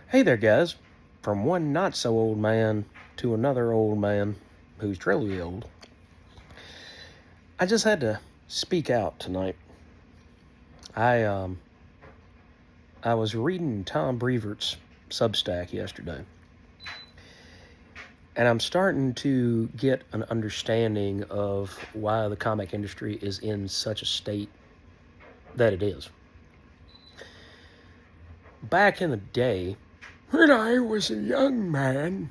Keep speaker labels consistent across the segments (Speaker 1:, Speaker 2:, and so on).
Speaker 1: Hey there, guys. From one not so old man to another old man who's truly old, I just had to speak out tonight. I I was reading Tom Brevoort's Substack yesterday, and I'm starting to get an understanding of why the comic industry is in such a state that it is. Back in the day, when I was a young man,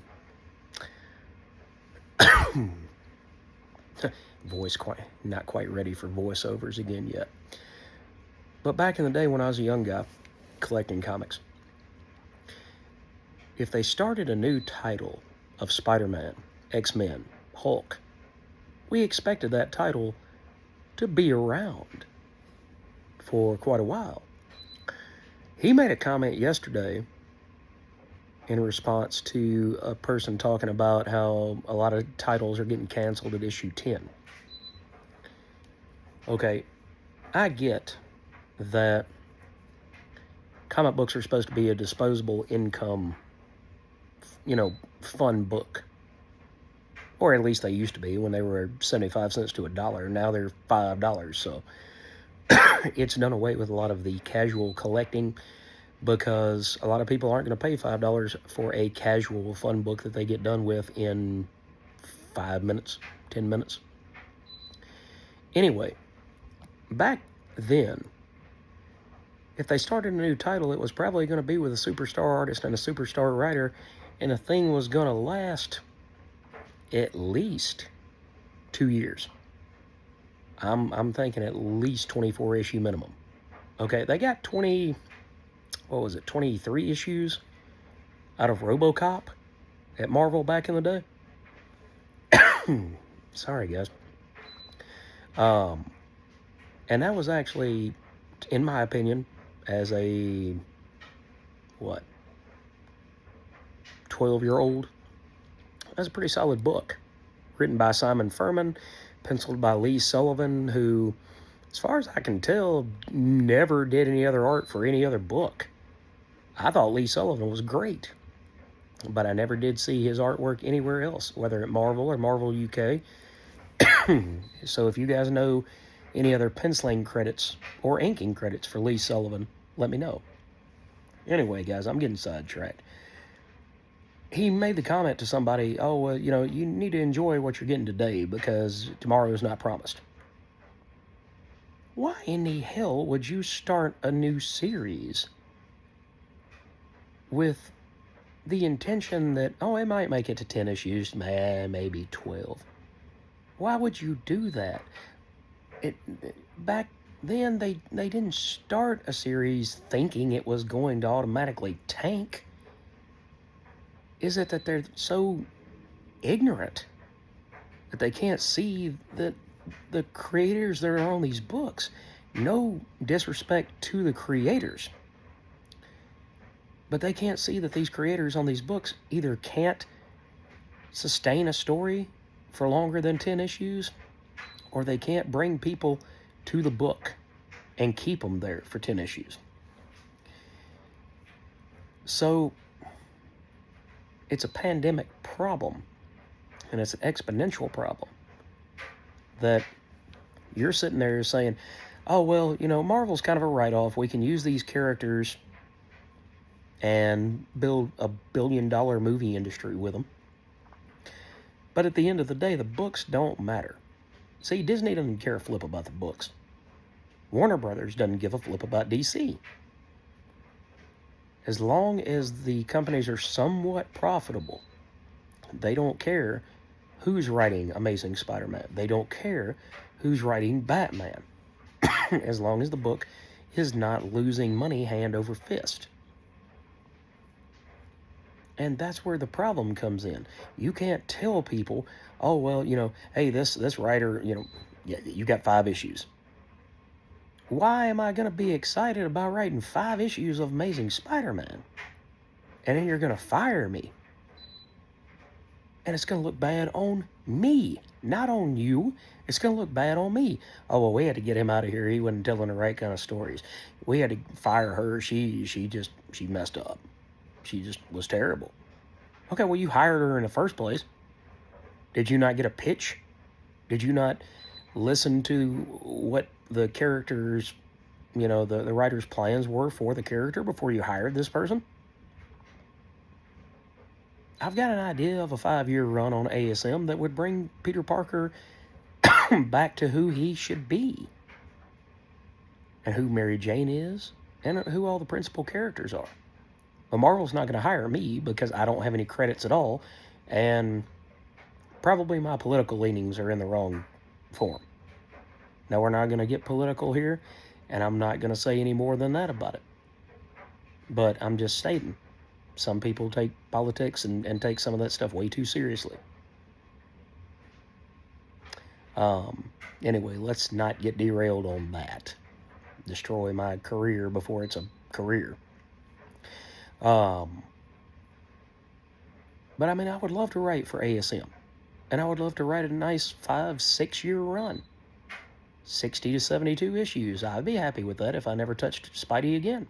Speaker 1: voice not quite ready for voiceovers again yet. But back in the day when I was a young guy collecting comics, if they started a new title of Spider-Man, X-Men, Hulk, we expected that title to be around for quite a while. He made a comment yesterday in response to a person talking about how a lot of titles are getting canceled at issue 10. Okay, I get that comic books are supposed to be a disposable income, fun book. Or at least they used to be when they were 75 cents to $1. Now they're $5. So it's done away with a lot of the casual collecting because a lot of people aren't going to pay $5 for a casual fun book that they get done with in 5 minutes, 10 minutes. Anyway, back then, if they started a new title, it was probably going to be with a superstar artist and a superstar writer, and the thing was going to last at least 2 years. I'm thinking at least 24 issue minimum. Okay, they got 23 issues out of RoboCop at Marvel back in the day. Sorry, guys. And that was actually, in my opinion, as a 12-year-old, that's a pretty solid book. Written by Simon Furman, penciled by Lee Sullivan, who, as far as I can tell, never did any other art for any other book. I thought Lee Sullivan was great, but I never did see his artwork anywhere else, whether at Marvel or Marvel UK. So if you guys know any other penciling credits or inking credits for Lee Sullivan, let me know. Anyway, guys, I'm getting sidetracked. He made the comment to somebody, you need to enjoy what you're getting today because tomorrow is not promised. Why in the hell would you start a new series with the intention that, it might make it to 10 issues, maybe 12? Why would you do that? Back then, they didn't start a series thinking it was going to automatically tank. Is it that they're so ignorant that they can't see that the creators that are on these books, no disrespect to the creators, but they can't see that these creators on these books either can't sustain a story for longer than 10 issues, or they can't bring people to the book and keep them there for 10 issues. So it's a pandemic problem, and it's an exponential problem that you're sitting there saying, Marvel's kind of a write-off. We can use these characters and build a billion-dollar movie industry with them. But at the end of the day, the books don't matter. See, Disney doesn't care a flip about the books. Warner Brothers doesn't give a flip about DC. As long as the companies are somewhat profitable, they don't care who's writing Amazing Spider-Man. They don't care who's writing Batman. As long as the book is not losing money hand over fist. And that's where the problem comes in. You can't tell people, hey, this writer, you got 5 issues. Why am I going to be excited about writing 5 issues of Amazing Spider-Man? And then you're going to fire me. And it's going to look bad on me, not on you. It's going to look bad on me. We had to get him out of here. He wasn't telling the right kind of stories. We had to fire her. She messed up. She just was terrible. Okay, well, you hired her in the first place. Did you not get a pitch? Did you not listen to what the character's, the writer's plans were for the character before you hired this person? I've got an idea of a 5-year run on ASM that would bring Peter Parker back to who he should be, and who Mary Jane is, and who all the principal characters are. But Marvel's not going to hire me because I don't have any credits at all, and probably my political leanings are in the wrong form. Now, we're not going to get political here, and I'm not going to say any more than that about it. But I'm just stating, some people take politics and take some of that stuff way too seriously. Anyway, let's not get derailed on that. Destroy my career before it's a career. But I mean, I would love to write for ASM. And I would love to write a nice 5-6 year run. 60 to 72 issues. I'd be happy with that if I never touched Spidey again.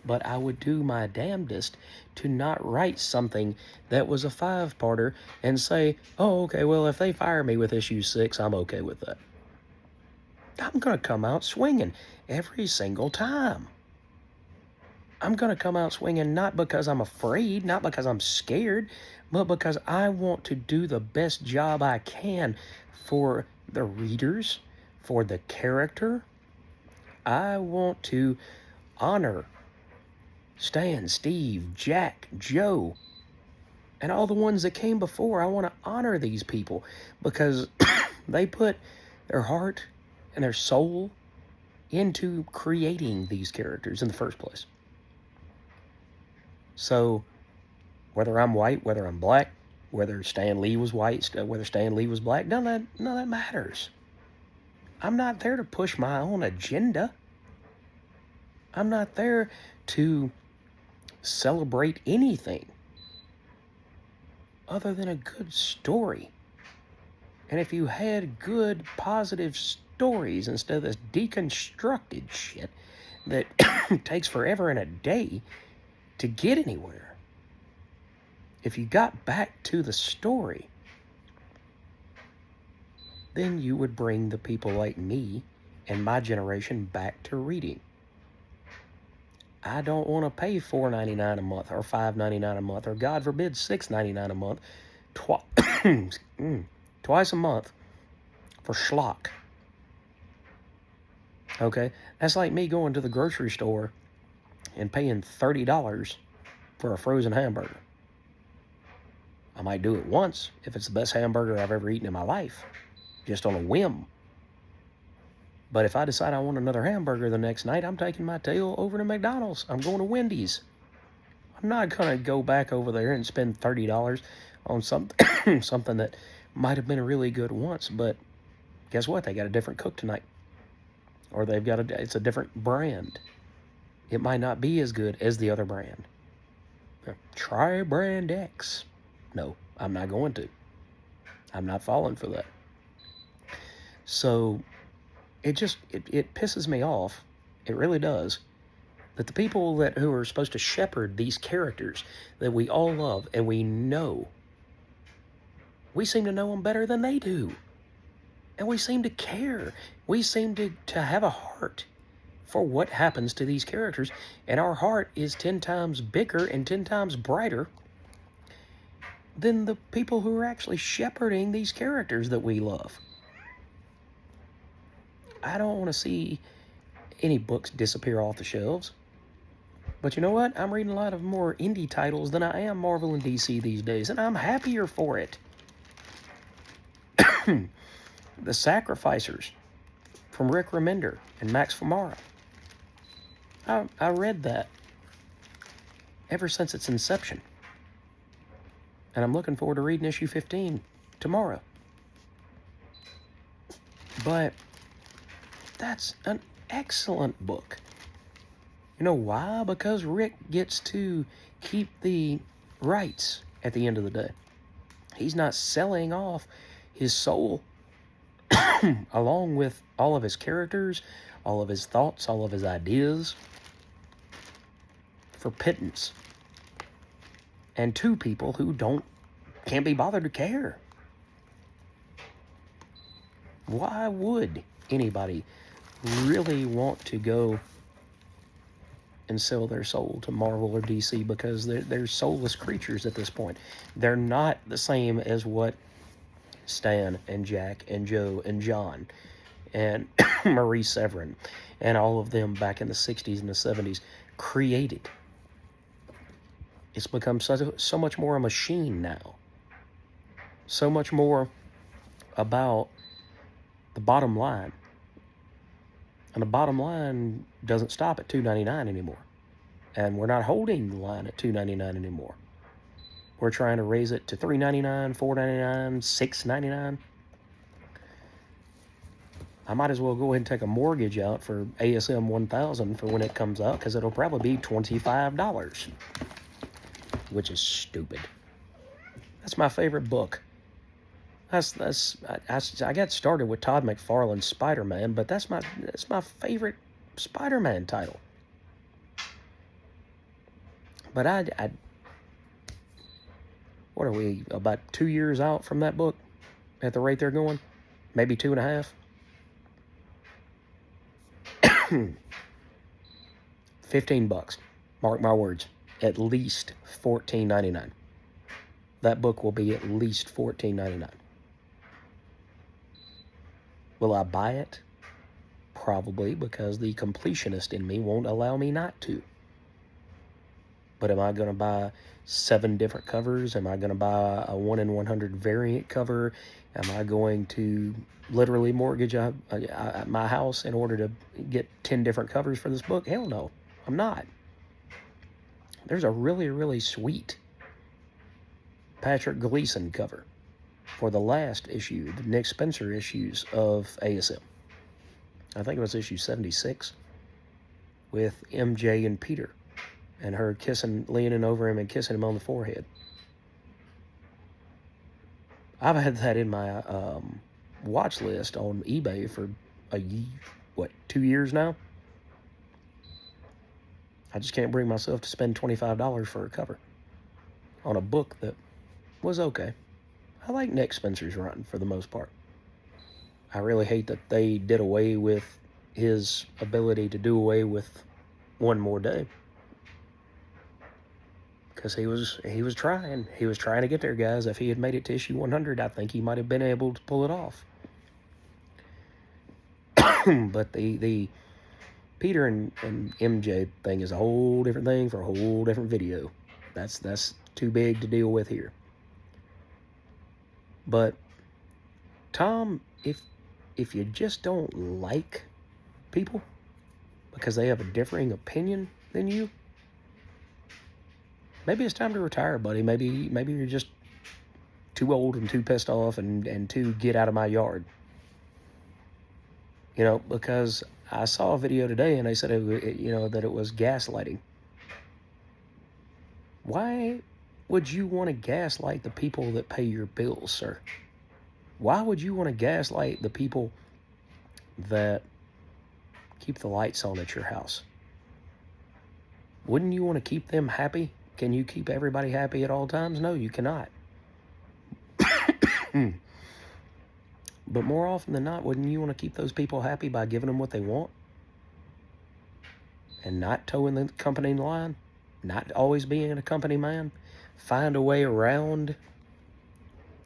Speaker 1: But I would do my damnedest to not write something that was a 5-parter and say, oh, okay, well, if they fire me with issue 6, I'm okay with that. I'm going to come out swinging every single time. I'm going to come out swinging not because I'm afraid, not because I'm scared, but because I want to do the best job I can for the readers, for the character. I want to honor Stan, Steve, Jack, Joe, and all the ones that came before. I want to honor these people because they put their heart and their soul into creating these characters in the first place. So, whether I'm white, whether I'm black, whether Stan Lee was white, whether Stan Lee was black, none of that matters. I'm not there to push my own agenda. I'm not there to celebrate anything other than a good story. And if you had good, positive stories instead of this deconstructed shit that takes forever and a day to get anywhere, if you got back to the story, then you would bring the people like me and my generation back to reading. I don't want to pay $4.99 a month or $5.99 a month or, God forbid, $6.99 a month twice a month for schlock. Okay? That's like me going to the grocery store and paying $30 for a frozen hamburger. I might do it once if it's the best hamburger I've ever eaten in my life, just on a whim. But if I decide I want another hamburger the next night, I'm taking my tail over to McDonald's. I'm going to Wendy's. I'm not going to go back over there and spend $30 on something that might have been really good once, but guess what? They got a different cook tonight. Or it's a different brand. It might not be as good as the other brand. Try brand X. No, I'm not going to. I'm not falling for that. So it pisses me off. It really does. That the people who are supposed to shepherd these characters that we all love and we know, we seem to know them better than they do. And we seem to care. We seem to have a heart for what happens to these characters. And our heart is 10 times bigger and 10 times brighter than the people who are actually shepherding these characters that we love. I don't want to see any books disappear off the shelves. But you know what? I'm reading a lot of more indie titles than I am Marvel and DC these days, and I'm happier for it. The Sacrificers from Rick Remender and Max Famara. I read that ever since its inception. And I'm looking forward to reading issue 15 tomorrow. But that's an excellent book. You know why? Because Rick gets to keep the rights at the end of the day. He's not selling off his soul along with all of his characters, all of his thoughts, all of his ideas for pittance. And two people who can't be bothered to care. Why would anybody really want to go and sell their soul to Marvel or DC? Because they're soulless creatures at this point. They're not the same as what Stan and Jack and Joe and John and Marie Severin and all of them back in the 60s and the 70s created. It's become so much more a machine now. So much more about the bottom line. And the bottom line doesn't stop at $2.99 anymore. And we're not holding the line at $2.99 anymore. We're trying to raise it to $3.99, $4.99, $6.99. I might as well go ahead and take a mortgage out for ASM 1000 for when it comes out, because it'll probably be $25, which is stupid. That's my favorite book. I got started with Todd McFarlane's Spider-Man, but that's my favorite Spider-Man title. But I what are we, about 2 years out from that book at the rate they're going? Maybe 2.5. $15. Mark my words. At least $14.99. That book will be at least $14.99. Will I buy it? Probably, because the completionist in me won't allow me not to. But am I going to buy 7 different covers? Am I going to buy a 1 in 100 variant cover? Am I going to literally mortgage my house in order to get 10 different covers for this book? Hell no, I'm not. There's a really, really sweet Patrick Gleason cover for the last issue, the Nick Spencer issues of ASM. I think it was issue 76 with MJ and Peter, and her leaning over him and kissing him on the forehead. I've had that in my watch list on eBay for 2 years now. I just can't bring myself to spend $25 for a cover on a book that was okay. I like Nick Spencer's run for the most part. I really hate that they did away with his ability to do away with One More Day. Because he was trying. He was trying to get there, guys. If he had made it to issue 100, I think he might have been able to pull it off. But the Peter and MJ thing is a whole different thing for a whole different video. That's too big to deal with here. But Tom, if you just don't like people because they have a differing opinion than you, maybe it's time to retire, buddy. Maybe you're just too old and too pissed off and too get out of my yard. You know, because I saw a video today and they said that it was gaslighting. Why would you want to gaslight the people that pay your bills, sir? Why would you want to gaslight the people that keep the lights on at your house? Wouldn't you want to keep them happy? Can you keep everybody happy at all times? No, you cannot. But more often than not, wouldn't you want to keep those people happy by giving them what they want? And not towing the company line? Not always being a company man? Find a way around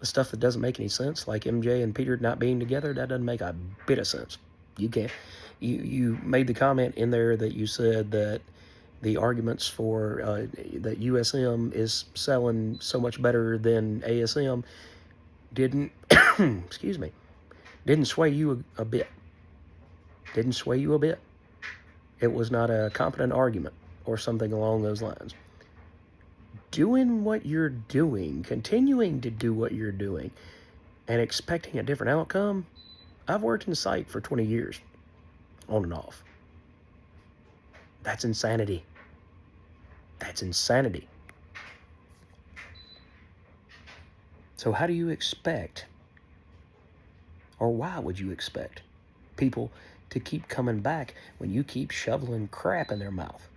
Speaker 1: the stuff that doesn't make any sense, like MJ and Peter not being together. That doesn't make a bit of sense. You can't. You made the comment in there that you said that the arguments for that USM is selling so much better than ASM didn't excuse me, didn't sway you a bit. Didn't sway you a bit. It was not a competent argument or something along those lines. Doing what you're doing, continuing to do what you're doing, and expecting a different outcome. I've worked in psych for 20 years, on and off. That's insanity. That's insanity. So how do you expect, or why would you expect, people to keep coming back when you keep shoveling crap in their mouth?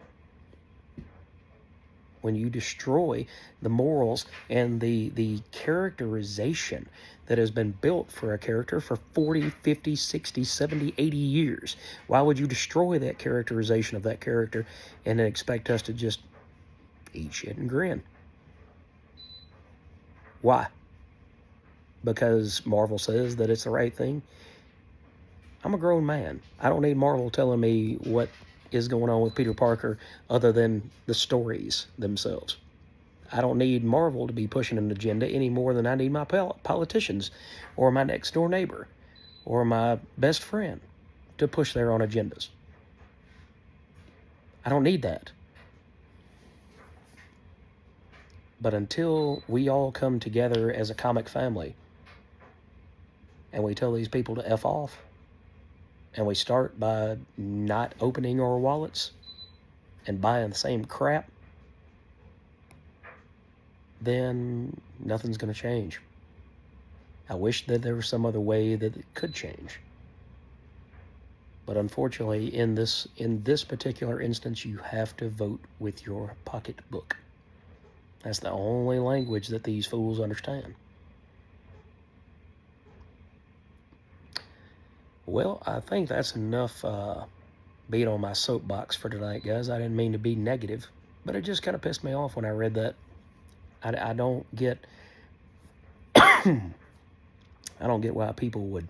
Speaker 1: when you destroy the morals and the characterization that has been built for a character for 40, 50, 60, 70, 80 years. Why would you destroy that characterization of that character and then expect us to just eat shit and grin? Why? Because Marvel says that it's the right thing? I'm a grown man. I don't need Marvel telling me what is going on with Peter Parker other than the stories themselves. I don't need Marvel to be pushing an agenda any more than I need my politicians or my next door neighbor or my best friend to push their own agendas. I don't need that. But until we all come together as a comic family and we tell these people to F off, and we start by not opening our wallets and buying the same crap, then nothing's going to change. I wish that there was some other way that it could change. But unfortunately, in this particular instance, you have to vote with your pocketbook. That's the only language that these fools understand. Well, I think that's enough beat on my soapbox for tonight, guys. I didn't mean to be negative, but it just kind of pissed me off when I read that. I don't get I don't get why people would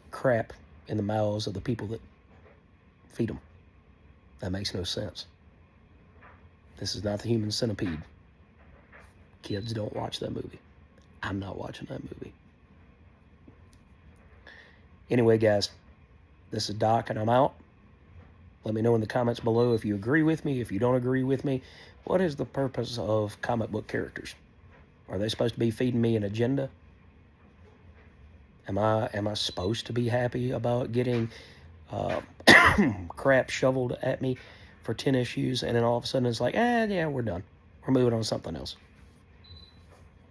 Speaker 1: crap in the mouths of the people that feed them. That makes no sense. This is not the Human Centipede. Kids, don't watch that movie. I'm not watching that movie. Anyway, guys, this is Doc, and I'm out. Let me know in the comments below if you agree with me, if you don't agree with me. What is the purpose of comic book characters? Are they supposed to be feeding me an agenda? Am I supposed to be happy about getting crap shoveled at me for 10 issues, and then all of a sudden it's like, yeah, we're done. We're moving on to something else.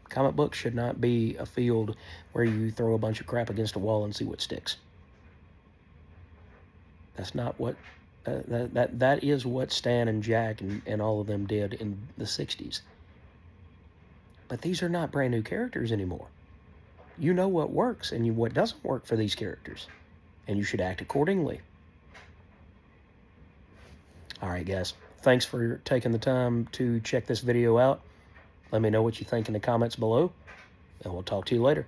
Speaker 1: Comic books should not be a field where you throw a bunch of crap against a wall and see what sticks. That's not what... that is what Stan and Jack and all of them did in the 60s. But these are not brand new characters anymore. You know what works and what doesn't work for these characters. And you should act accordingly. Alright, guys. Thanks for taking the time to check this video out. Let me know what you think in the comments below. And we'll talk to you later.